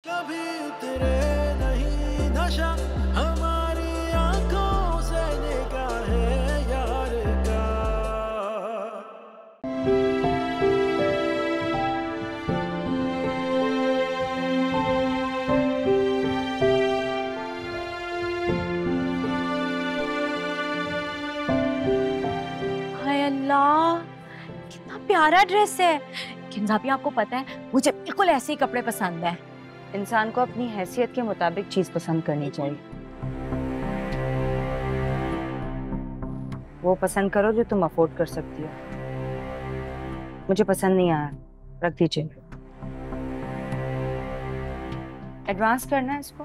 कभी उतरे नहीं नशा हमारी आंखों से निगाहें यार का। हाय अल्लाह, कितना प्यारा ड्रेस है। किंजा भी आपको पता है मुझे बिल्कुल ऐसे ही कपड़े पसंद है। इंसान को अपनी हैसियत के मुताबिक चीज पसंद करनी चाहिए। वो पसंद करो जो तुम अफोर्ड कर सकती हो। मुझे पसंद नहीं आया, रख दीजिए। एडवांस करना है इसको।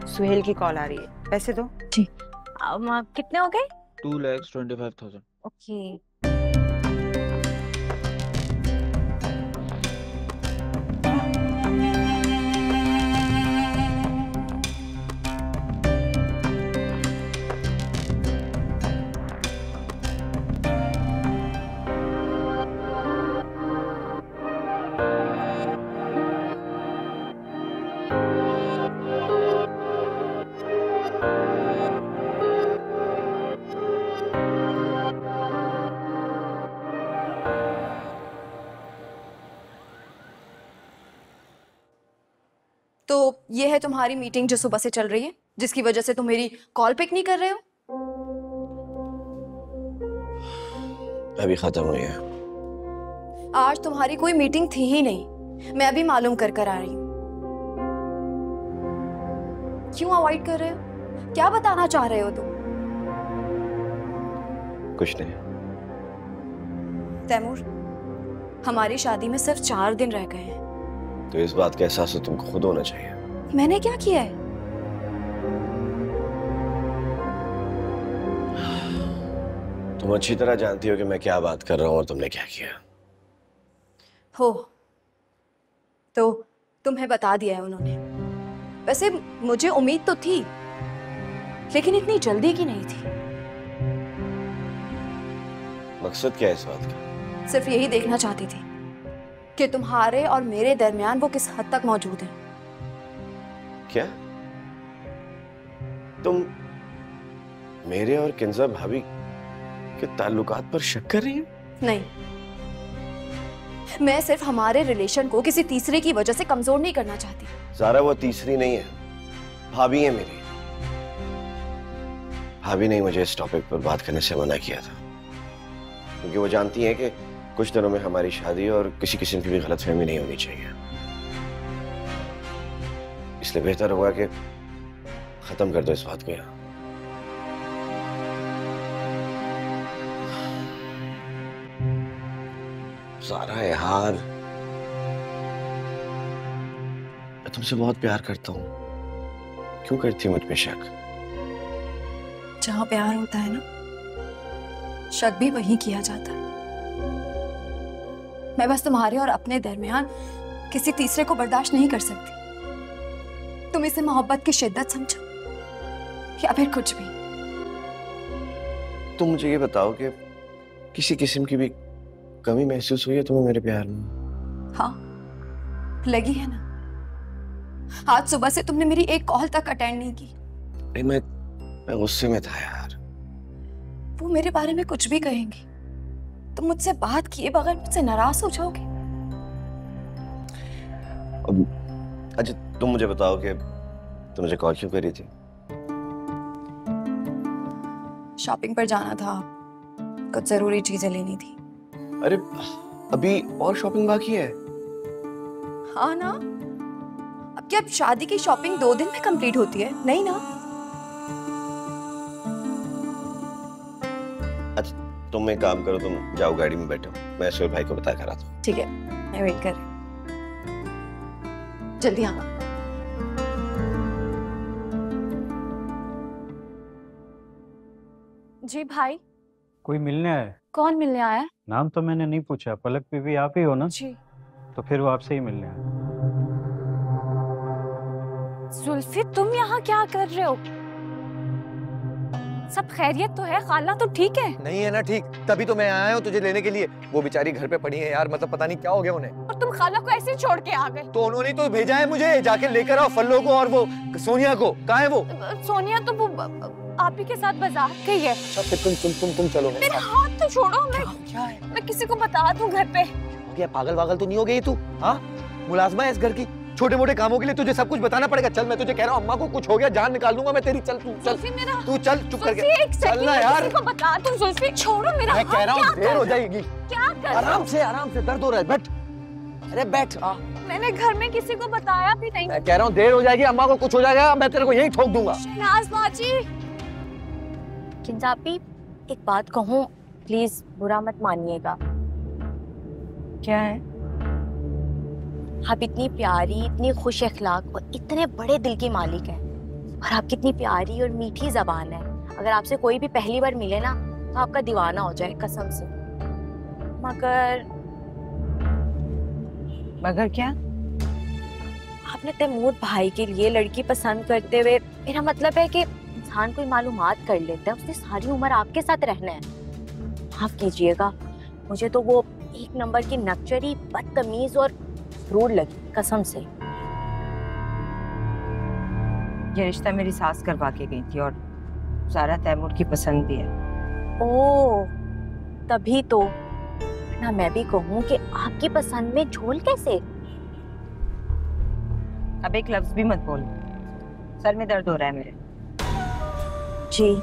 सुहेल की कॉल आ रही है, पैसे दो। जी। कितने हो गए? 2,25,000। ओके। तो ये है तुम्हारी मीटिंग जो सुबह से चल रही है, जिसकी वजह से तुम मेरी कॉल पिक नहीं कर रहे हो। अभी खत्म हुई है। आज तुम्हारी कोई मीटिंग थी ही नहीं, मैं अभी मालूम कर कर आ रही हूँ। क्यों अवॉइड कर रहे हो? क्या बताना चाह रहे हो तुम? कुछ नहीं। तैमूर, हमारी शादी में सिर्फ 4 दिन रह गए हैं। तो इस बात का एहसास तो तुमको खुद होना चाहिए। मैंने क्या किया है? तुम अच्छी तरह जानती हो कि मैं क्या बात कर रहा हूँ और तुमने क्या किया। हो तो तुम्हें बता दिया है उन्होंने। वैसे मुझे उम्मीद तो थी, लेकिन इतनी जल्दी की नहीं थी। मकसद क्या है इस बात का? सिर्फ यही देखना चाहती थी कि तुम्हारे और मेरे दरमियान वो किस हद तक मौजूद है। क्या तुम मेरे और किंजा भाभी के ताल्लुकात पर शक कर रही हो? नहीं, मैं सिर्फ हमारे रिलेशन को किसी तीसरे की वजह से कमजोर नहीं करना चाहती। ज़ारा वो तीसरी नहीं है, भाभी है मेरी। भाभी ने मुझे इस टॉपिक पर बात करने से मना किया था, क्योंकि वो जानती हैं कि कुछ दिनों में हमारी शादी और किसी किस्म की भी गलतफहमी नहीं होनी चाहिए। इसलिए बेहतर होगा कि खत्म कर दो इस बात को यहाँ। ज़ारा यार, मैं तुमसे बहुत प्यार करता हूँ, क्यों करती मुझ पे शक? जहां प्यार होता है ना, शक भी वहीं किया जाता है। मैं बस तुम्हारे और अपने दरमियान किसी तीसरे को बर्दाश्त नहीं कर सकती। तुम इसे मोहब्बत की शिद्दत समझो या फिर कुछ भी। तुम मुझे ये बताओ कि किसी किस्म की भी कमी महसूस हुई है तुम्हें मेरे प्यार में? हाँ, लगी है ना। आज सुबह से तुमने मेरी एक कॉल तक अटेंड नहीं की। अरे मैं गुस्से में था यार। वो मेरे बारे में कुछ भी कहेंगे, तुम मुझसे बात किए बगैर मुझसे नाराज हो जाओगे। अच्छा तुम मुझे बताओ कि तुम मुझे कॉल क्यों करी थी? शॉपिंग पर जाना था, कुछ जरूरी चीजें लेनी थी। अरे अभी और शॉपिंग बाकी है? हाँ ना, अब क्या शादी की शॉपिंग 2 दिन में कंप्लीट होती है? नहीं ना। अच्छा तुम एक काम करो, तुम जाओ गाड़ी में बैठो, मैं सुहेल भाई को बता कर आता हूँ। ठीक है, मैं वेट कर रही हूँ। जल्दी आना। जी भाई। कोई मिलने आया है? कौन मिलने आया है? नाम तो मैंने नहीं पूछा। पलक बीवी आप ही हो ना? जी। तो फिर वो आपसे ही मिलने आया। जुल्फी, तुम यहाँ क्या कर रहे हो? सब खैरियत तो है? खाला तो ठीक है? नहीं है ना ठीक, तभी तो मैं आया हूँ तुझे लेने के लिए। वो बेचारी घर पे पड़ी है यार, मतलब पता नहीं क्या हो गया उन्हें। और तुम खाला को ऐसे ही छोड़ के आ गए? तो उन्होंने तो भेजा है मुझे, जाके लेकर आओ फल्लो को और वो सोनिया को। कहाँ है वो? सोनिया तो वो आप ही के साथ बाजार गई है। अच्छा फिर तुम चलो मेरे मेरा साथ। हाथ तो छोड़ो, क्या है? मैं किसी को बता दूं घर पे। हो गया, पागल वागल तो नहीं हो गई तू? हाँ, मुलाजमा है इस घर की, छोटे मोटे कामों के लिए तुझे सब कुछ बताना पड़ेगा। चल मैं तुझे कह रहा हूँ, अम्मा को कुछ हो गया जान निकाल दूंगा मैं तेरी। चल तू चल, मेरा तू चल चुप करके। एक सेकंड, चल ना यार, किसी को बता दूं। जुल्फी छोड़ो मेरा मैं कह रहा हूँ देर हो जाएगी। क्या कर? आराम से दर्द हो रहा है, बैठ। अरे बैठ। मैंने घर में किसी को बताया भी नहीं। मैं कह रहा हूँ देर हो जाएगी, अम्मा को कुछ हो जाएगा मैं तेरे को यहीं ठोक दूंगा। शहनाज बाजी, किंजापी एक बात कहूँ, प्लीज बुरा मत मानिएगा। क्या है? आप इतनी प्यारी, इतनी खुश अखलाक और इतने बड़े दिल की मालिक हैं, और आपकी इतनी प्यारी और मीठी जबान है। अगर आपसे कोई भी पहली बार मिले ना तो आपका दीवाना हो जाए, कसम से। मगर क्या? आपने तैमूर भाई के लिए लड़की पसंद करते हुए, मेरा मतलब है कि इंसान कोई मालूमात कर लेता है, उसने सारी उम्र आपके साथ रहना है। माफ कीजिएगा, मुझे तो वो एक नंबर की नकचरी, बदतमीज और रूड लगी, कसम से। ये रिश्ता मेरी सास करवा के गई थी और सारा तैमूर की पसंद भी है। ओह, तभी तो ना मैं भी कहूँ कि आपकी पसंद में झोल कैसे? अब एक लफ्ज भी मत बोल, सर में दर्द हो रहा है मेरे। जी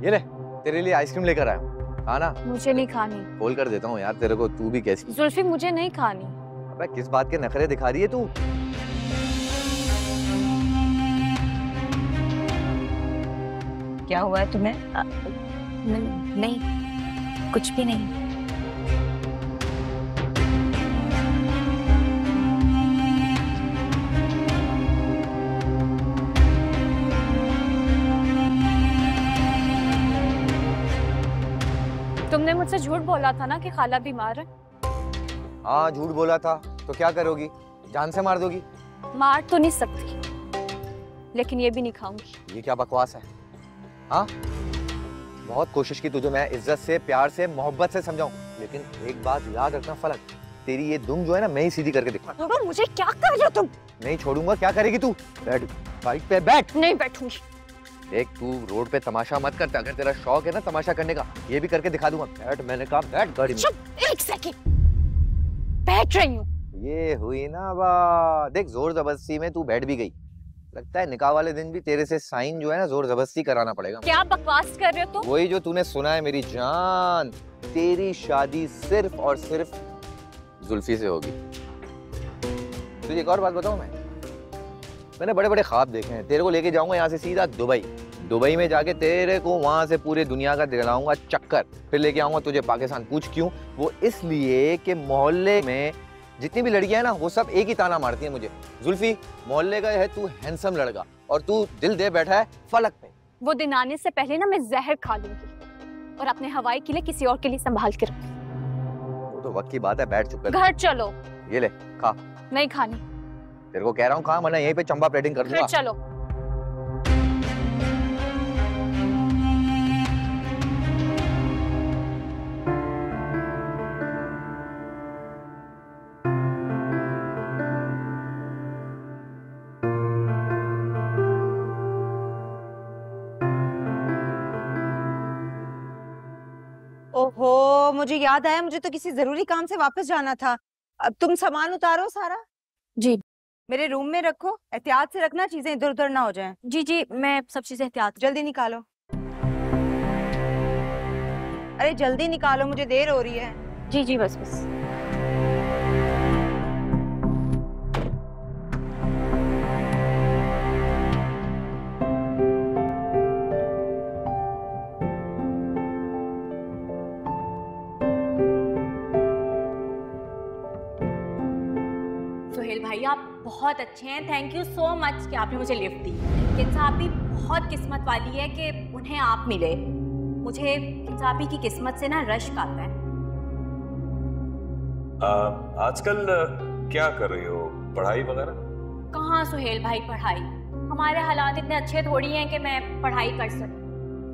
ये ले, तेरे लिए आइसक्रीम लेकर आया हूँ, खाना। मुझे नहीं खानी। खोल कर देता हूँ यार तेरे को, तू भी कैसी। जुल्फी मुझे नहीं खानी। अबे किस बात के नखरे दिखा रही है तू? क्या हुआ है तुम्हें? नहीं, कुछ भी नहीं। तुमने मुझसे झूठ बोला था ना कि खाला बीमार है। हाँ झूठ बोला था, तो क्या करोगी? जान से मार दोगी? मार तो नहीं सकती, लेकिन ये भी नहीं खाऊंगी। ये क्या बकवास है? हाँ, बहुत कोशिश की तुझे मैं इज्जत से, प्यार से, मोहब्बत से समझाऊं, लेकिन एक बात याद रखना फलक, तेरी ये दुम जो है ना मैं ही सीधी करके दिखा। मुझे क्या कर रहे हो तुम? नहीं छोड़ूंगा। क्या करेगी तू? बैठ, बाइक पे बैठ। नहीं बैठूंगी। देख तू रोड पे तमाशा मत करता, अगर तेरा शौक है ना तमाशा करने का, ये भी करके दिखा दूंगा। बैठ, मैंने कहा बैठ गाड़ी में। चुप, एक सेकंड, बैठ रही हूँ। ये हुई ना बात। देख जोर जबरदस्ती में तू बैठ भी गई, लगता है निकाह वाले दिन भी तेरे से साइन जो है ना जोर जबरदस्ती कराना पड़ेगा। क्या बकवास कर रहे हो तुम? वही जो तूने सुना है मेरी जान, तेरी शादी सिर्फ और सिर्फ जुल्फी से होगी। तुझे एक और बात बताऊं, मैंने बड़े बड़े ख्वाब देखे हैं। तेरे को लेके जाऊंगा यहाँ से सीधा दुबई में जाके तेरे को वहां से पूरी दुनिया का दिलाऊंगा चक्कर, फिर लेके आऊंगा तुझे पाकिस्तान। पूछ क्यों? वो इसलिए कि मोहल्ले में जितनी भी लड़कियां हैं ना वो सब एक ही ताना मारती हैं मुझे, जुल्फी मोहल्ले का है तू हैंडसम लड़का और तू दिल दे बैठा है फलक पे। वो दिन आने से पहले ना मैं जहर खा लूंगी और अपने हवाई के लिए किसी और के लिए संभाल के रखूंगी। वो तो वक्त की बात है, बैठ चुप कर। घर चलो। ये ले खा। नहीं खानी। तेरे को कह रहा हूँ खा, वरना यहीं पे चंबा प्लेटिंग कर दूंगा। घर चलो। ओहो, मुझे याद आया, मुझे तो किसी जरूरी काम से वापस जाना था। अब तुम सामान उतारो सारा। जी। मेरे रूम में रखो, एहतियात से रखना, चीजें इधर उधर ना हो जाएं। जी जी, मैं सब चीजें एहतियात। जल्दी निकालो। अरे जल्दी निकालो, मुझे देर हो रही है। जी जी, बस बस। सुहेल भाई, आप बहुत अच्छे हैं, थैंक यू सो मच कि आपने मुझे लिफ्ट दी। किंसाबी बहुत किस्मत वाली है कि उन्हें आप मिले। मुझे किंसाबी की किस्मत से ना रश्क आता है। आजकल क्या कर रही हो, पढ़ाई वगैरह? कहाँ सुहेल भाई पढ़ाई, हमारे हालात इतने अच्छे थोड़ी हैं कि मैं पढ़ाई कर सकूं।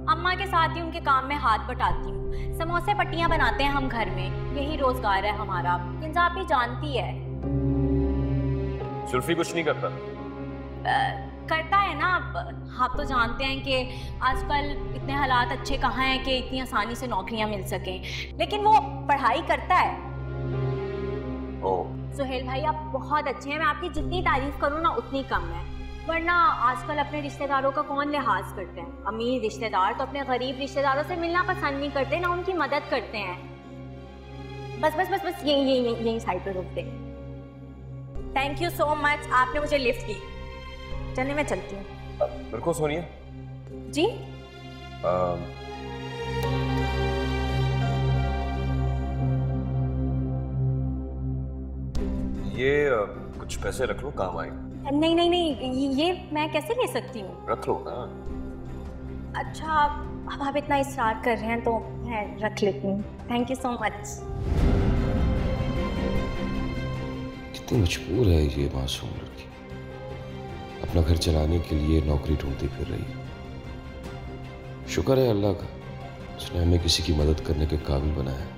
अम्मा के साथ ही उनके काम में हाथ बटाती हूँ। समोसे पट्टियाँ बनाते हैं हम घर में, यही रोजगार है हमारा। किंसाबी जानती है। जुल्फी कुछ नहीं करता? करता है ना। आप तो जानते हैं कि आजकल इतने हालात अच्छे कहाँ हैं कि इतनी आसानी से नौकरियां मिल सकें, लेकिन वो पढ़ाई करता है। सुहेल भाई आप बहुत अच्छे हैं, मैं आपकी जितनी तारीफ करूँ ना उतनी कम है। वरना आजकल अपने रिश्तेदारों का कौन लिहाज करते हैं। अमीर रिश्तेदार तो अपने गरीब रिश्तेदारों से मिलना पसंद नहीं करते, ना उनकी मदद करते हैं। बस बस बस बस यही साइड पे रुकते। थैंक यू सो मच, आपने मुझे लिफ्ट की। चलने मैं चलती हूँ। मेरे को सोनिया जी ये कुछ पैसे रख लो, काम आए। नहीं नहीं नहीं, ये मैं कैसे ले सकती हूँ? रख लो ना। अच्छा अब आप इतना इसरार कर रहे हैं तो मैं रख लेती हूँ। Thank you so much. कितनी मजबूर है ये मासूम लड़की, अपना घर चलाने के लिए नौकरी ढूंढती फिर रही है। शुक्र है अल्लाह का, उसने हमें किसी की मदद करने के काबिल बनाया है।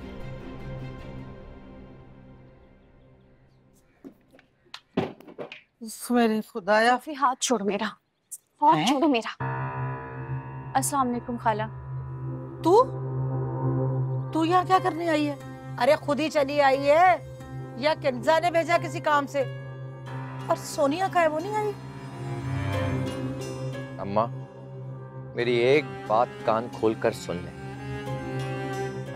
मेरे खुदाया। काफी हाथ छोड़ो मेरा, हाथ छोड़ो मेरा। अस्सलाम वालेकुम खाला। तू तू यहाँ क्या करने आई है? अरे खुद ही चली आई है या किंजा ने भेजा किसी काम से? और सोनिया का है, वो नहीं आई? अम्मा मेरी एक बात कान खोल कर सुन ले।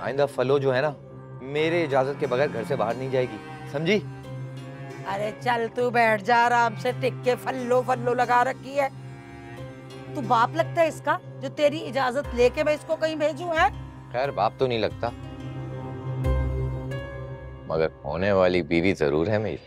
आइंदा फलो जो है ना, मेरे इजाजत के बगैर घर से बाहर नहीं जाएगी, समझी? अरे चल तू बैठ जा आराम से, टिक के फल्लो फल्लो लगा रखी है। तू बाप लगता है इसका जो तेरी इजाजत लेके मैं इसको कहीं भेजूं? है खैर बाप तो नहीं लगता, मगर होने वाली बीवी जरूर है मेरी।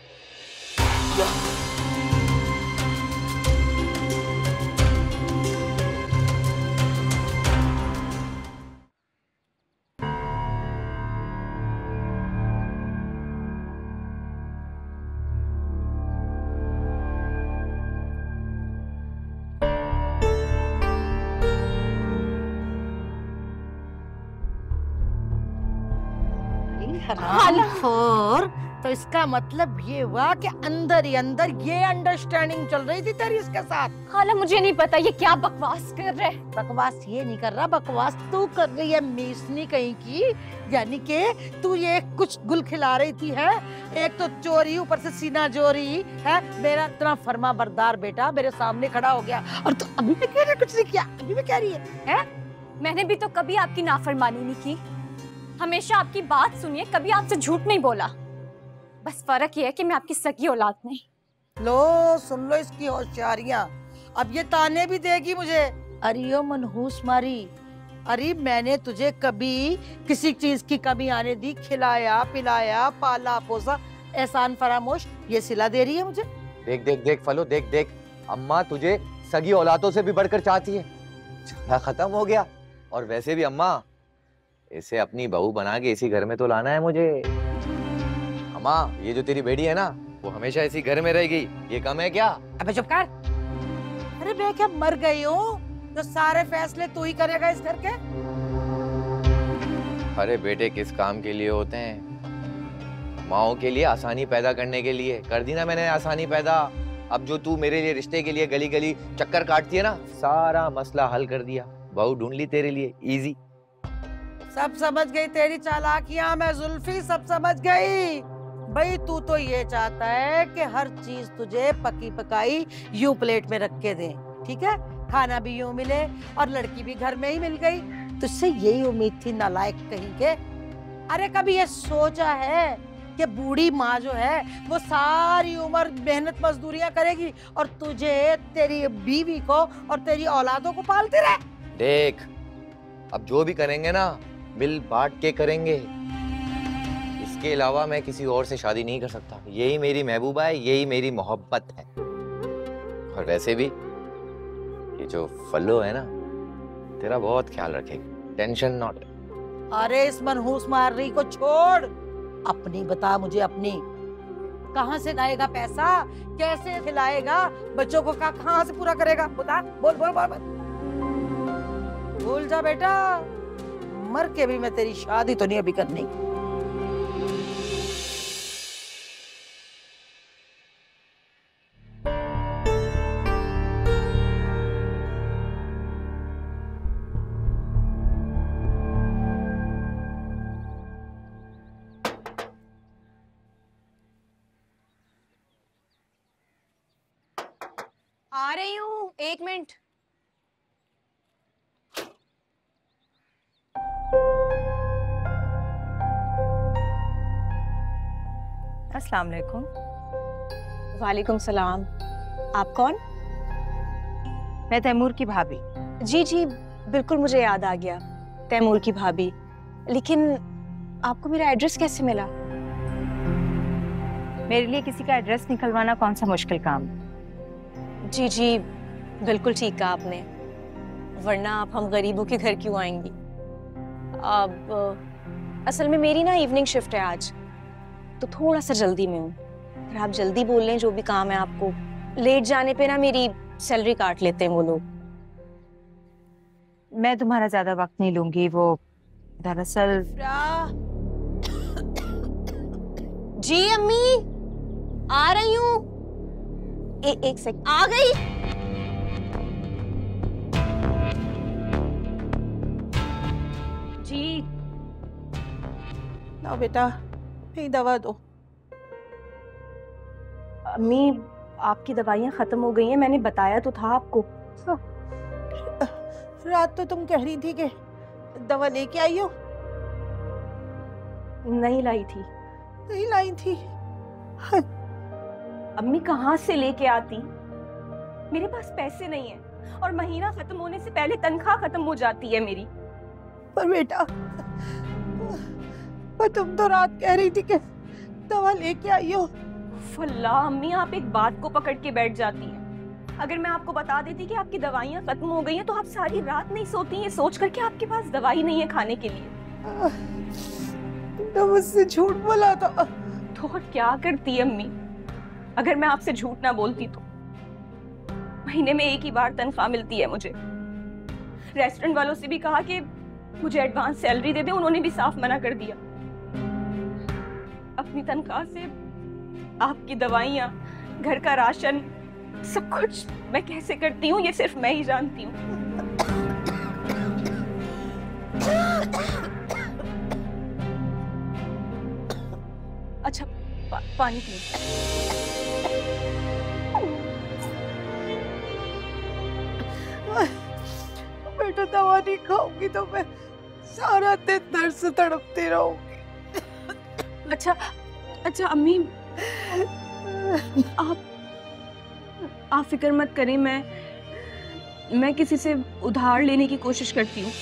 हरामखोर, तो इसका मतलब ये हुआ कि अंदर ही अंदर ये अंडरस्टैंडिंग चल रही थी तेरी इसके साथ। खाला मुझे नहीं पता ये क्या बकवास कर रहे। बकवास ये नहीं कर रहा, बकवास तू कर रही है मीसनी कहीं की। यानी कि तू ये कुछ गुल खिला रही थी है, एक तो चोरी ऊपर से सीना चोरी है। मेरा इतना फर्मा बरदार बेटा मेरे सामने खड़ा हो गया और तू अभी भी कह रही है कुछ नहीं किया, अभी भी कह रही है? मैंने भी तो कभी आपकी नाफरमानी नहीं की, हमेशा आपकी बात सुनिए, कभी आपसे झूठ नहीं बोला। बस फर्क ये है कि मैं आपकी सगी औलाद नहीं। लो सुन लो इसकी होशियारियां, अब ये ताने भी देगी मुझे। अरे ओ मनहूस मारी, अरे मैंने तुझे कभी किसी चीज की कमी आने दी? खिलाया पिलाया पाला पोसा, एहसान फरामोश, ये सिला दे रही है मुझे। देख देख देख फलो, देख देख, अम्मा तुझे सगी औलादों से भी बढ़कर चाहती है। झगड़ा खत्म हो गया। और वैसे भी अम्मा, इसे अपनी बहू बना के इसी घर में तो लाना है मुझे। अम्मा ये जो तेरी बेटी है ना, वो हमेशा इसी घर में रहेगी, ये कम है क्या? अबे चुप कर। अरे मैं क्या मर गई हूँ तो सारे फैसले तू ही करेगा इस घर के? अरे बेटे किस काम के लिए होते हैं? माओ के लिए, आसानी पैदा करने के लिए। कर दी ना मैंने आसानी पैदा। अब जो तू मेरे लिए रिश्ते के लिए गली गली चक्कर काटती है ना, सारा मसला हल कर दिया। बहू ढूंढ ली तेरे लिए, इजी। सब समझ गई तेरी चालाकियां मैं जुल्फी, सब समझ गई। भाई तू तो ये चाहता है कि हर चीज तुझे पकी पकाई यूं प्लेट में रख के दे, ठीक है? खाना भी यूं मिले और लड़की भी घर में ही मिल गई। तुझसे यही उम्मीद थी नालायक कहीं के। अरे कभी ये सोचा है कि बूढ़ी माँ जो है वो सारी उम्र मेहनत मजदूरियां करेगी और तुझे, तेरी बीवी को और तेरी औलादों को पालते रहे? देख अब जो भी करेंगे ना, मिल बांट के करेंगे। इस इसके अलावा मैं किसी और से शादी नहीं कर सकता। यही मेरी महबूबा है, यही मेरी मोहब्बत है। और वैसे भी ये जो फल्लो है ना, तेरा बहुत ख्याल रखेगी, टेंशन नॉट। अरे इस मनहूस मारनी को छोड़, अपनी बता मुझे। अपनी कहाँ से लाएगा पैसा, कैसे खिलाएगा बच्चों को, कहाँ से पूरा करेगा? बता, बोल बोल बोल बोल। भूल जा बेटा, मर के भी मैं तेरी शादी तो नहीं अभी करनी। आ रही हूँ, 1 मिनट। अस्सलाम वालेकुम। वालेकुम सलाम। आप कौन? मैं तैमूर की भाभी। जी जी बिल्कुल, मुझे याद आ गया, तैमूर की भाभी। लेकिन आपको मेरा एड्रेस कैसे मिला? मेरे लिए किसी का एड्रेस निकलवाना कौन सा मुश्किल काम? जी जी बिल्कुल ठीक कहा आपने, वरना आप हम गरीबों के घर क्यों आएंगी? अब असल में मेरी ना इवनिंग शिफ्ट है आज, तो थोड़ा सा जल्दी में हूँ। अगर आप जल्दी बोल लें जो भी काम है आपको, लेट जाने पे ना मेरी सैलरी काट लेते हैं वो लोग। मैं तुम्हारा ज्यादा वक्त नहीं लूंगी, वो दरअसल। जी अम्मी आ रही हूँ। एक सेकंड, आ गई। जी ना बेटा, यही दवा दो। अम्मी आपकी दवाइयाँ खत्म हो गई हैं, मैंने बताया तो था आपको। रात तो तुम कह रही थी कि दवा लेके आई हो। नहीं लाई थी। नहीं लाई थी? अम्मी कहाँ से लेके आती, मेरे पास पैसे नहीं है, और महीना खत्म होने से पहले तनख्वाह खत्म हो जाती है मेरी। पर बेटा, पर तुम तो रात कह रही थी कि दवा लेके आई हो। फल्ला अम्मी, आप एक बात को पकड़ के बैठ जाती हैं। अगर मैं आपको बता देती कि आपकी दवाइयाँ खत्म हो गई हैं, तो आप सारी रात नहीं सोती हैं सोच कर कि आपके पास दवाई नहीं है खाने के लिए। तो मुझसे झूठ बोला था। तो क्या करती अम्मी, अगर मैं आपसे झूठ ना बोलती तो? महीने में एक ही बार तनख्वाह मिलती है मुझे। रेस्टोरेंट वालों से भी कहा कि मुझे एडवांस सैलरी दे दे, उन्होंने भी साफ मना कर दिया। अपनी तनख्वाह से आपकी दवाइयाँ, घर का राशन, सब कुछ मैं कैसे करती हूँ ये सिर्फ मैं ही जानती हूँ। अच्छा पानी पी। बेटा दवा नहीं खाऊंगी तो मैं सारा दिन दर्द से तड़पती रहूंगी। अच्छा अम्मी, आप फिक्र मत करें, मैं किसी से उधार लेने की कोशिश करती हूँ।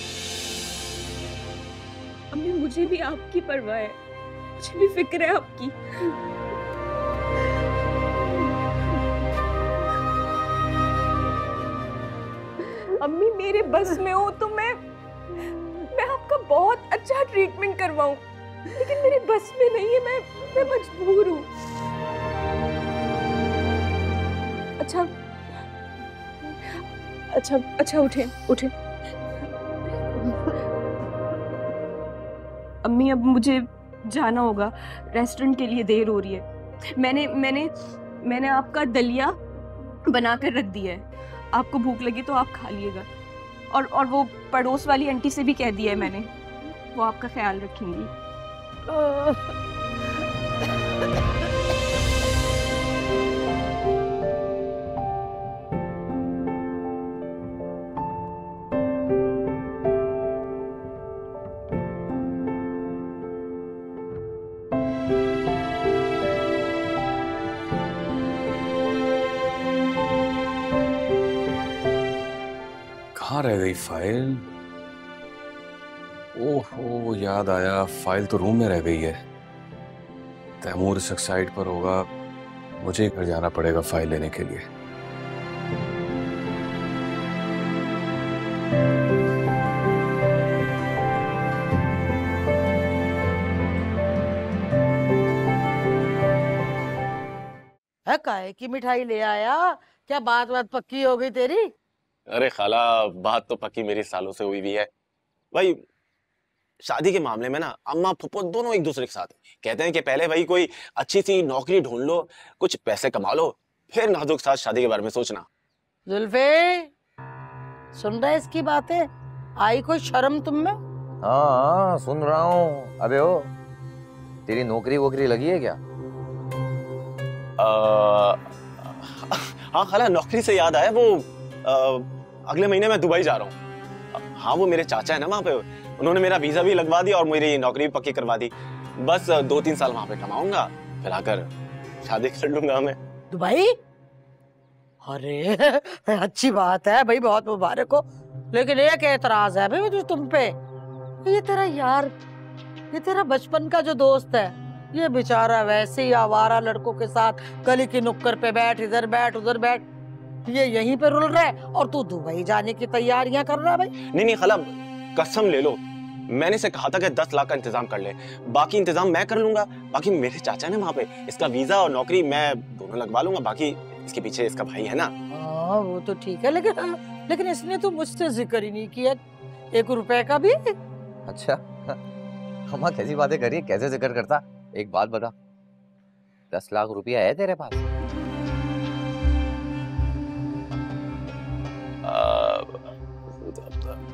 अम्मी मुझे भी आपकी परवाह है, मुझे भी फिक्र है आपकी। अम्मी मेरे बस में हो तो मैं आपका बहुत अच्छा ट्रीटमेंट करवाऊं, लेकिन मेरे बस में नहीं है, मैं मजबूर हूँ। अच्छा उठे। अम्मी अब मुझे जाना होगा, रेस्टोरेंट के लिए देर हो रही है। मैंने आपका दलिया बनाकर रख दिया है, आपको भूख लगी तो आप खा लीजिएगा। और वो पड़ोस वाली आंटी से भी कह दिया है मैंने, वो आपका ख्याल रखेंगी। कहाँ रह गई फाइल? ओहो याद आया, फाइल तो रूम में रह गई है। तैमूर इस साइड पर होगा, मुझे ही घर जाना पड़ेगा फाइल लेने के लिए। है काहे की मिठाई ले आया? क्या बात बात पक्की हो गई तेरी? अरे खाला, बात तो पक्की मेरी सालों से हुई भी है भाई। शादी के मामले में ना अम्मा फुप्पो दोनों एक दूसरे के साथ हैं। कहते हैं कि पहले भाई कोई अच्छी सी नौकरी ढूंढ लो, कुछ पैसे कमा लो, फिर नाजुक साथ शादी के बारे में सोचना। जुल्फे, सुन रहे इसकी बातें? आई कोई शर्म तुम में? हाँ सुन रहा हूँ। अबे ओ, तेरी नौकरी वोकरी लगी है क्या? हाँ खाला, नौकरी से याद आया, वो अगले महीने मैं दुबई जा रहा हूँ। हाँ वो मेरे चाचा है ना वहाँ पे, उन्होंने मेरा वीजा भी लगवा दिया और मेरी नौकरी भी पक्की करवा दी। बस 2-3 साल वहाँ पे कमाऊंगा, फिर आकर शादी कर लूंगा मैं। दुबई? अरे अच्छी बात है भाई, बहुत मुबारक हो। लेकिन एक एतराज है भाई तुम पे। ये तेरा यार, ये तेरा बचपन का जो दोस्त है, ये बेचारा वैसे ही आवारा लड़कों के साथ गली की नुक्कड़ पे बैठ, इधर बैठ उधर बैठ, ये यहीं पे रुल रहा है और तू दुबई जाने की तैयारियां कर रहा है भाई। नहीं खाला, कसम ले लो, मैंने से कहा था कि 10 लाख का इंतजाम कर ले, बाकी इंतजाम मैं कर लूंगा। बाकी मेरे चाचा ने वहाँ पे, इसका वीजा और नौकरी मैं दोनों लगवा लूंगा। बाकी इसके पीछे इसका भाई है ना। हाँ वो तो ठीक है, लेकिन इसने तो मुझसे जिक्र ही नहीं किया 1 रुपए का भी। अच्छा अम्मा कैसी बातें करी, कैसे जिक्र करता? एक बात बता, 10 लाख रुपया है तेरे पास?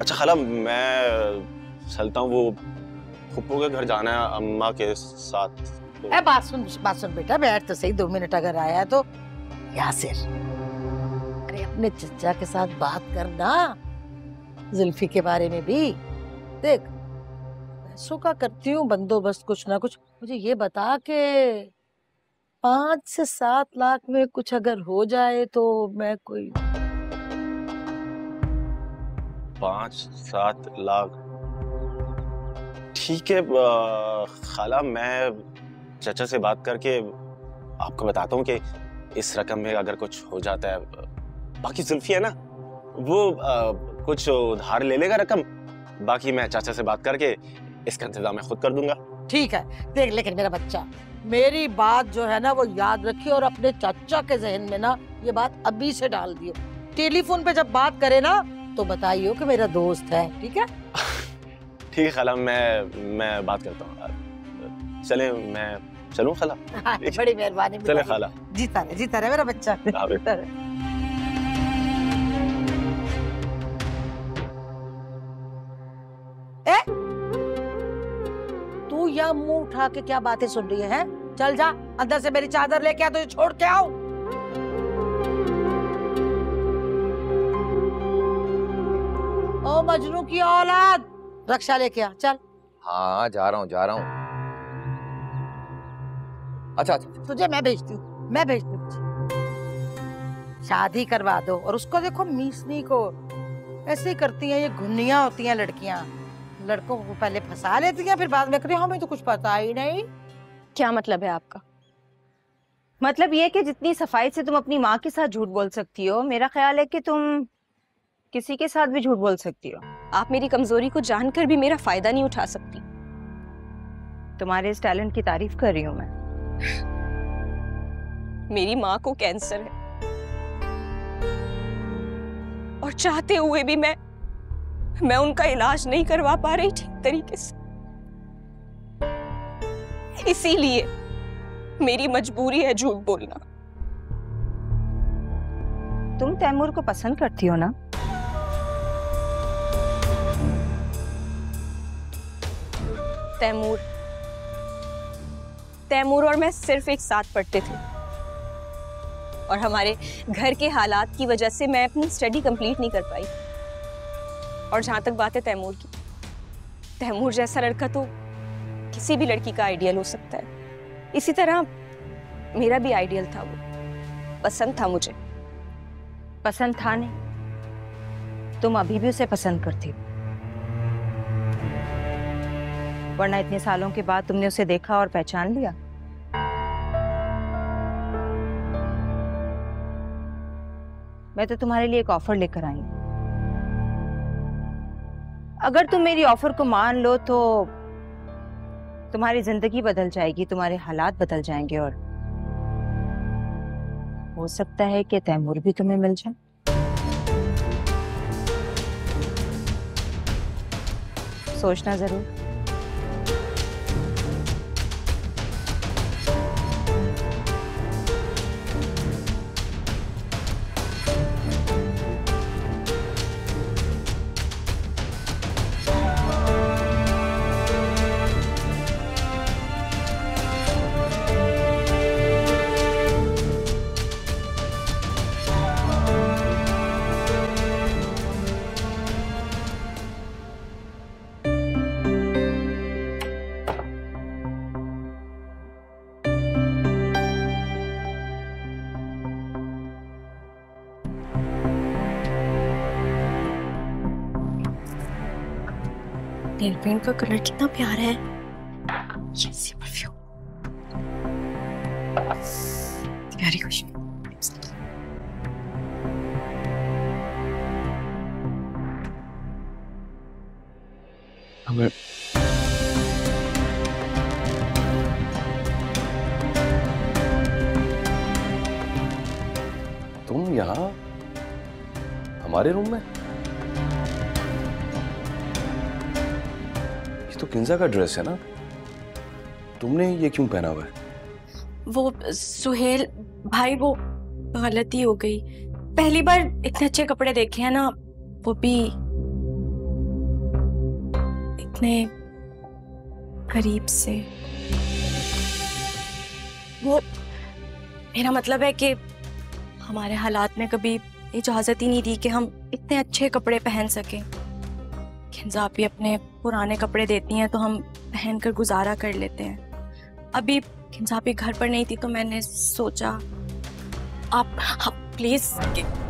अच्छा खाला, मैं चलता हूँ, वो फुप्पो के घर जाना है अम्मा के साथ। ए बात सुन बेटा, बैठ तो सही 2 मिनट अगर आया है तो। यासिर, अरे अपने चचा के साथ बात करना जुल्फी के बारे में भी। देख पैसों का करती हूँ बंदोबस्त कुछ ना कुछ। मुझे ये बता के 5 से 7 लाख में कुछ अगर हो जाए तो मैं कोई 5-7 लाख ठीक है खाला, मैं चाचा से बात करके आपको बताता हूँ कि इस रकम में अगर कुछ हो जाता है। बाकी जुल्फी है ना, वो कुछ उधार ले लेगा रकम, बाकी मैं चाचा से बात करके इसका इंतजाम मैं खुद कर दूंगा। ठीक है। देख लेकिन मेरा बच्चा, मेरी बात जो है ना वो याद रखिए और अपने चाचा के जहन में ना ये बात अभी से डाल दियो। टेलीफोन पे जब बात करे ना तो बताइयो कि मेरा दोस्त है, ठीक है? ठीक है खाला, मैं बात करता हूँ। चले, मैं चलूं खाला? बड़ी मेहरबानी। चले खाला। जीता रहे मेरा बच्चा। तू या मुंह उठा के क्या बातें सुन रही है? चल जा अंदर से मेरी चादर लेके आ, तुझे छोड़ के आओ। ओ मजनू की औलाद, रक्षा लेके आ, चल। हाँ जा रहा हूँ। अच्छा तुझे मैं भेजती हूँ। शादी करवा दो और उसको देखो मीसनी को ऐसे ही करती हैं, ये घुन्नियां होती हैं लड़कियां। लड़कों को पहले फंसा लेती हैं, फिर बाद में कहती हैं हमें तो कुछ पता ही नहीं। क्या मतलब है आपका? मतलब ये कि जितनी सफाई से तुम अपनी माँ के साथ झूठ बोल सकती हो, मेरा ख्याल है कि तुम किसी के साथ भी झूठ बोल सकती हो। आप मेरी कमजोरी को जानकर भी मेरा फायदा नहीं उठा सकती। तुम्हारे इस टैलेंट की तारीफ कर रही हूँ मैं। मेरी माँ को कैंसर है और चाहते हुए भी मैं उनका इलाज नहीं करवा पा रही ठीक तरीके से। इसीलिए मेरी मजबूरी है झूठ बोलना। तुम तैमूर को पसंद करती हो ना? तैमूर और मैं सिर्फ एक साथ पढ़ते थे और हमारे घर के हालात की वजह से मैं अपनी स्टडी कंप्लीट नहीं कर पाई। और जहां तक बात है तैमूर की, तैमूर जैसा लड़का तो किसी भी लड़की का आइडियल हो सकता है। इसी तरह मेरा भी आइडियल था, वो पसंद था मुझे। पसंद था नहीं, तुम अभी भी उसे पसंद करती हो, वरना इतने सालों के बाद तुमने उसे देखा और पहचान लिया। मैं तो तुम्हारे लिए एक ऑफर लेकर आई हूँ। अगर तुम मेरी ऑफर को मान लो तो तुम्हारी जिंदगी बदल जाएगी, तुम्हारे हालात बदल जाएंगे और हो सकता है कि तैमूर भी तुम्हें मिल जाए। सोचना जरूर। नेल पेंट का कलर कितना प्यारा है। ये सी परफ्यूम, प्यारी खुशबू। हमें तुम यहाँ हमारे रूम में? ये तो किंजा का ड्रेस है ना, तुमने ये क्यों पहना हुआ है? वो सुहेल भाई, वो गलती हो गई। पहली बार इतने अच्छे कपड़े देखे हैं ना, वो भी इतने करीब से। वो मेरा मतलब है कि हमारे हालात ने कभी इजाजत ही नहीं दी कि हम इतने अच्छे कपड़े पहन सकें। खिंजा भी अपने पुराने कपड़े देती हैं तो हम पहनकर गुजारा कर लेते हैं। अभी खिंजा भी घर पर नहीं थी तो मैंने सोचा आप प्लीज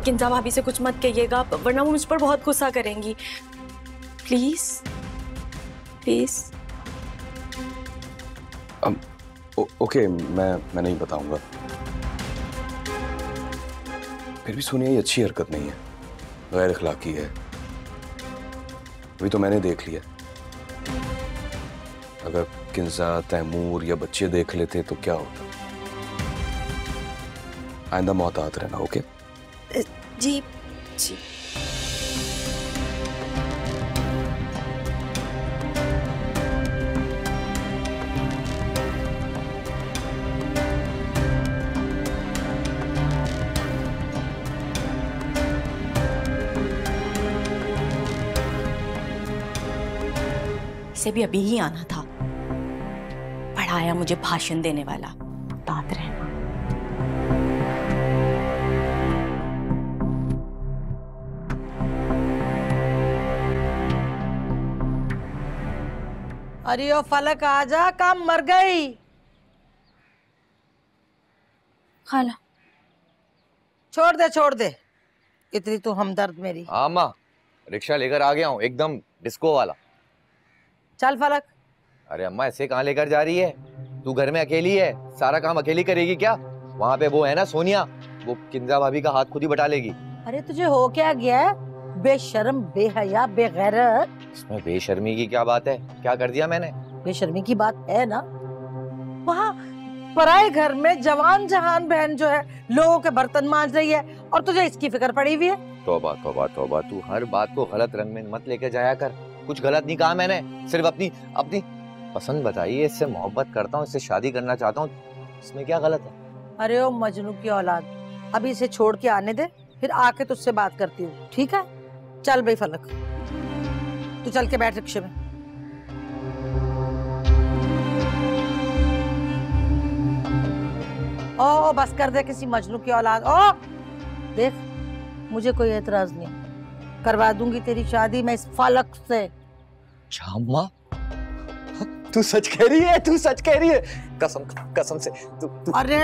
किंजा भाभी से कुछ मत कहिएगा, वरना वो मुझ पर बहुत गुस्सा करेंगी। Please please. ओके, मैं नहीं बताऊंगा। फिर भी सोनिया, ये अच्छी हरकत नहीं है, गैर अखलाकी है। अभी तो मैंने देख लिया, अगर किंजा, तैमूर या बच्चे देख लेते तो क्या होता। आइंदा मोहतात रहना। ओके जी जी। से भी अभी ही आना था, पढ़ाया मुझे भाषण देने वाला। तात रहना। अरे ओ फलक आजा, काम मर गई। खाला छोड़ दे इतनी तो हमदर्द मेरी। हाँ माँ, रिक्शा लेकर आ गया हूँ, एकदम डिस्को वाला। चल फलक। अरे अम्मा, ऐसे कहाँ लेकर जा रही है? तू घर में अकेली है, सारा काम अकेली करेगी क्या? वहाँ पे वो है ना सोनिया, वो किंजा भाभी का हाथ खुद ही बटा लेगी। अरे तुझे हो क्या गया है? बेशर्म, बेहया, बेगैरत। इसमें बेशर्मी की क्या बात है? क्या कर दिया मैंने? बेशर्मी की बात है ना, वहाँ पराए घर में जवान जहान बहन जो है लोगों के बर्तन मांज रही है और तुझे इसकी फिक्र पड़ी हुई है। तौबा तौबा तौबा, तू हर बात को गलत रंग में मत लेके जाया कर। कुछ गलत नहीं कहा मैंने, सिर्फ अपनी पसंद बताई है, इससे मोहब्बत करता हूँ, इससे शादी करना चाहता हूँ, इसमें क्या गलत है? अरे ओ मजनू की औलाद, अभी इसे छोड़ के आने दे, फिर आके तुझसे बात करती हूँ, ठीक है? चल भाई फलक, तू चल के बैठ रिक्शे में। ओ बस कर दे किसी मजनू की औलाद। ओ देख, मुझे कोई एतराज नहीं, करवा दूंगी तेरी शादी मैं इस फलक से। अम्मा, तू सच कह रही है? तू सच कह रही है? कसम से तू अरे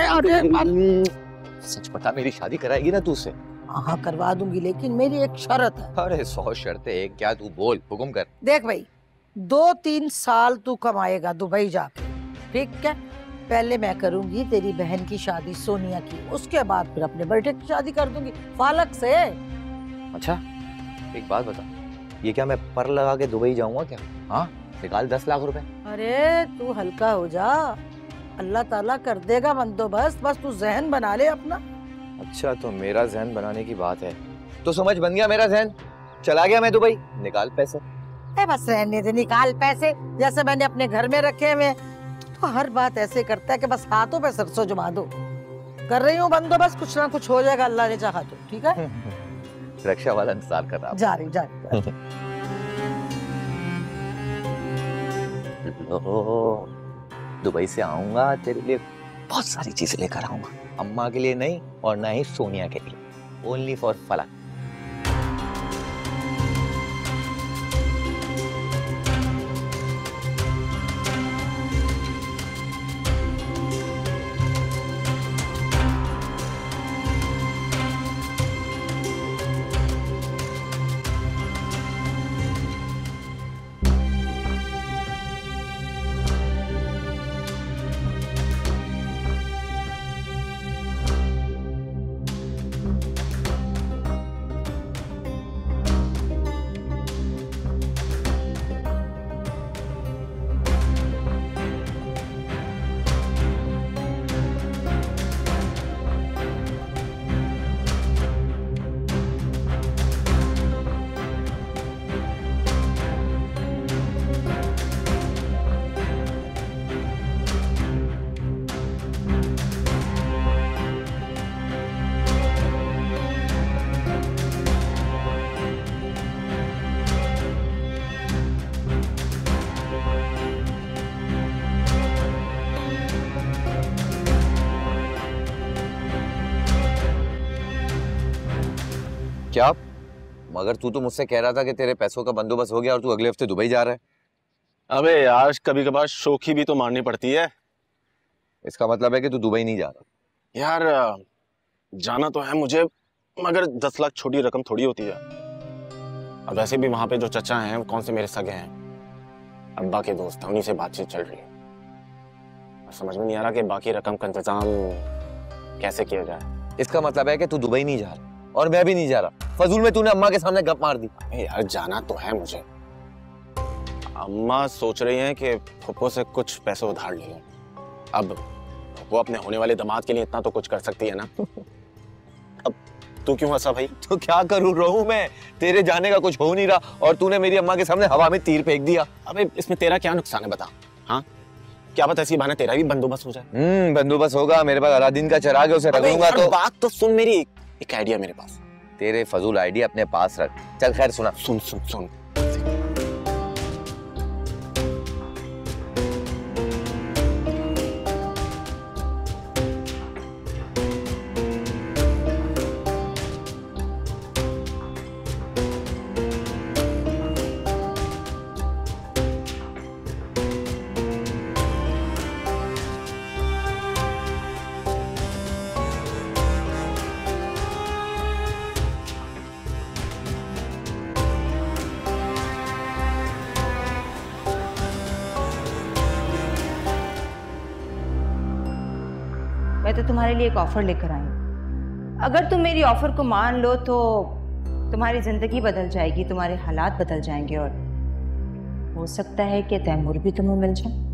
सच बता, मेरी शादी कराएगी ना तू उससे? हाँ करवा दूंगी, लेकिन मेरी एक शर्त है। अरे 100 शर्तें एक क्या, तू बोल, हुक्म कर। देख भाई, 2-3 साल तू कमाएगा दुबई जाके, ठीक है? पहले मैं करूंगी तेरी बहन की शादी सोनिया की, उसके बाद फिर अपने बेटे की शादी कर दूंगी फालक से। अच्छा एक बात बता, ये क्या मैं पर लगा के दुबई जाऊंगा क्या? हाँ निकाल 10 लाख रुपए। अरे तू हल्का हो जा, अल्लाह ताला कर देगा बंदोबस्त, बस तू जहन बना ले अपना। अच्छा तो मेरा जहन बनाने की बात है, तो समझ बन गया मेरा जहन, चला गया मैं दुबई, निकाल पैसे। बस रहने दे, निकाल पैसे, जैसे मैंने अपने घर में रखे हुए। तो हर बात ऐसे करता है कि बस हाथों पे सरसों जमा दो। कर रही हूँ बंदोबस्त, कुछ ना कुछ हो जाएगा अल्लाह ने चाहा तो, ठीक है? रक्षा वाला इंतजार कर रहा। जा रही जा रही। दुबई से आऊंगा तेरे लिए बहुत सारी चीजें लेकर आऊंगा, अम्मा के लिए नहीं और ना ही सोनिया के लिए, ओनली फॉर फलक। क्या? मगर तू तो मुझसे कह रहा था कि तेरे पैसों का बंदोबस्त हो गया और तू अगले हफ्ते दुबई जा रहा है। अबे यार कभी कभार शौकी भी तो मारनी पड़ती है। इसका मतलब है कि तू दुबई नहीं जा रहा? यार जाना तो है मुझे, मगर 10 लाख छोटी रकम थोड़ी होती है। अब वैसे भी वहां पे जो चचा हैं वो कौन से मेरे सगे हैं, अब्बा के दोस्त हैं, उन्हीं से बातचीत चल रही है। समझ में नहीं आ रहा कि बाकी रकम का इंतजाम कैसे किया जाए। इसका मतलब है कि तू दुबई नहीं जा रहा और मैं भी नहीं जा रहा। फजूल में तूने अम्मा के सामने गप मार दी। यार जाना तो है मुझे। अम्मा सोच रही हैं कि फुप्पो से कुछ पैसे उधार ले लें। अब वो अपने होने वाले दामाद के लिए इतना तो कुछ कर सकती है ना। अब तू क्यों हंसा भाई? तो क्या करूं, रहूं मैं? तेरे जाने का कुछ हो नहीं रहा और तूने मेरी अम्मा के सामने हवा में तीर फेंक दिया। अबे इसमें तेरा क्या नुकसान है बता? हाँ क्या पता ऐसी बहाने तेरा भी बंदोबस्त हो जाए। बंदोबस्त होगा। मेरे पास अलादीन का चिराग है, उसे रगड़ूंगा तो। बात तो सुन मेरी, एक आइडिया मेरे पास। तेरे फजूल आइडिया अपने पास रख। चल खैर सुना। सुन सुन सुन। मैं तो तुम्हारे लिए एक ऑफर लेकर आई हूँ। अगर तुम मेरी ऑफर को मान लो तो तुम्हारी जिंदगी बदल जाएगी, तुम्हारे हालात बदल जाएंगे और हो सकता है कि तैमूर भी तुम्हें मिल जाए।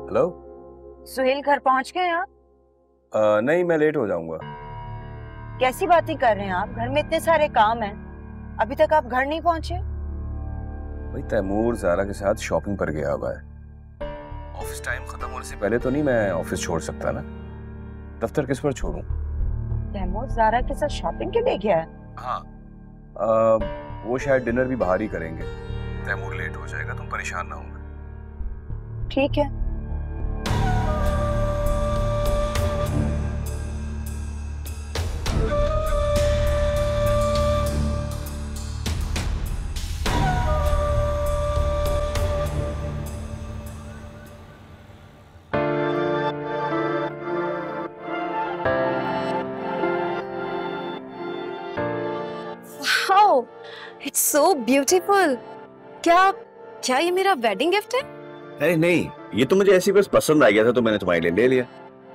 हेलो। सुहेल घर पहुंच गए आप? नहीं, मैं लेट हो जाऊंगा। कैसी बातें कर रहे हैं आप? घर में इतने सारे काम हैं, अभी तक आप घर नहीं पहुंचे? भाई तैमूर ज़ारा के साथ शॉपिंग पर गया हुआ है। ऑफिस टाइम खत्म होने से पहले तो नहीं मैं ऑफिस छोड़ सकता ना। दफ्तर किस पर छोड़ूं? तैमूर ज़ारा के साथ शॉपिंग के लिए गया है? हाँ, वो शायद डिनर भी बाहर ही करेंगे। तैमूर लेट हो जाएगा, तुम परेशान ना होना। ठीक है। Wow, it's so beautiful. क्या क्या ये मेरा वेडिंग गिफ्ट है? अरे नहीं, ये तो मुझे ऐसी बस पसंद आ गया था तो मैंने तुम्हारे लिए ले लिया।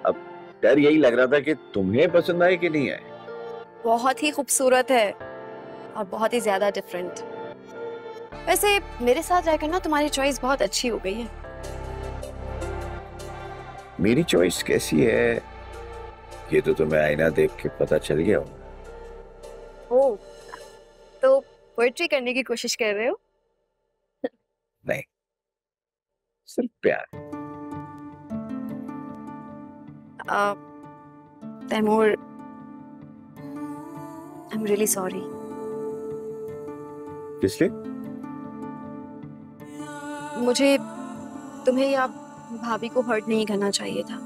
अब डर यही लग रहा था कि तुम्हें पसंद आए कि नहीं आए। बहुत ही खूबसूरत है और बहुत ही ज्यादा डिफरेंट। वैसे मेरे साथ रहकर ना तुम्हारी चॉइस बहुत अच्छी हो गई है। मेरी चॉइस कैसी है ये तो तुम्हें आईना देख के पता चल गया हो। ओह, तो पोएट्री करने की कोशिश कर रहे हो? नहीं, सिर्फ प्यार। Taimur, I am really sorry. किस लिए? मुझे तुम्हें या भाभी को हर्ट नहीं करना चाहिए था।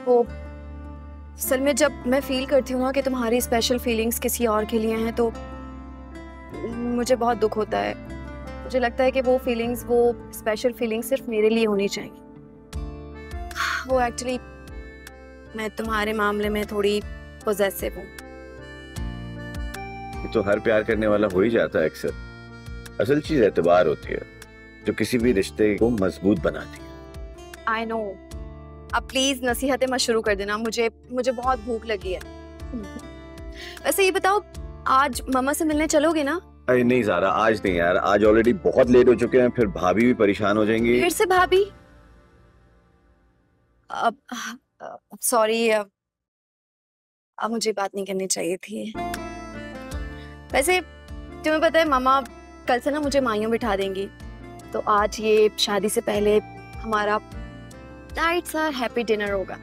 वो असल में जब मैं फील करती हूँ ना कि तुम्हारी स्पेशल फीलिंग्स किसी और के लिए हैं तो मुझे बहुत दुख होता है। मुझे लगता है कि वो फीलिंग्स, वो स्पेशल फीलिंग्स सिर्फ मेरे लिए होनी चाहिए। वो एक्चुअली मैं तुम्हारे मामले में थोड़ी पोजेसिव हूँ। ये तो हर प्यार करने वाला हो ही जाता है अक्सर। असल चीज एतबार होती है जो किसी भी रिश्ते को मजबूत बनाती है। I know. अब प्लीज नसीहतें मत शुरू कर देना, मुझे बहुत भूख लगी है। वैसे ये बताओ, आज मम्मा से मिलने चलोगे ना? अरे नहीं ज़ारा, आज नहीं यार, आज ऑलरेडी बहुत लेट हो चुके हैं, फिर भाभी भी परेशान हो जाएंगी। फिर से भाभी? अब सॉरी, अब मुझे बात नहीं करनी चाहिए थी। वैसे तुम्हें पता है मम्मा कल से ना मुझे माइयों बिठा देंगी, तो आज ये शादी से पहले हमारा लाइट सा हैप्पी डिनर होगा।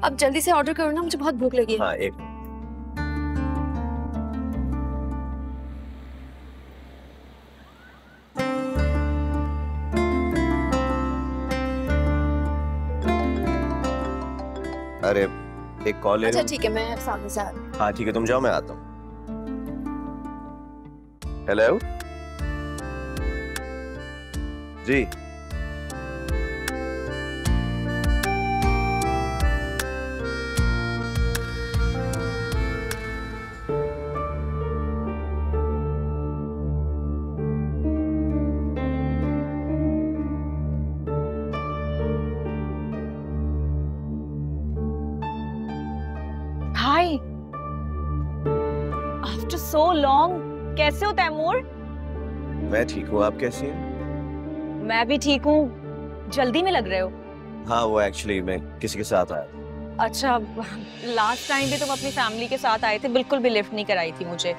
अब जल्दी से ऑर्डर करो ना, मुझे बहुत भूख लगी है। हाँ, एक अरे एक कॉल ले अच्छा लूं? ठीक है, मैं सामने से आ रही हूँ। हाँ ठीक है, तुम जाओ, मैं आता हूँ। हेलो जी। हाय, आफ्टर सो लॉन्ग। कैसे हो तैमूर? मैं ठीक हूँ, आप कैसी हैं? मैं भी ठीक हूँ। जल्दी में लग रहे हो। हाँ, वो एक्चुअली मैं किसी के साथ आया था। अच्छा, लास्ट टाइम भी तुम अपनी फैमिली के साथ आए थे, बिल्कुल भी लिफ्ट नहीं कराई थी मुझे।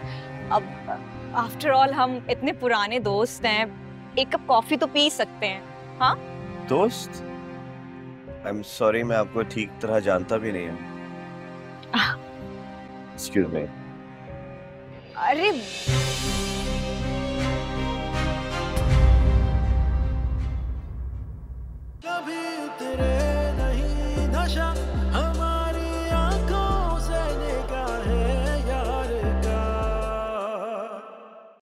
अब आफ्टर ऑल हम इतने पुराने दोस्त हैं, एक कप कॉफी तो पी सकते हैं। हाँ दोस्त? आई एम सॉरी, मैं आपको ठीक तरह जानता भी नहीं हूँ। Excuse me. अरे कभी तेरे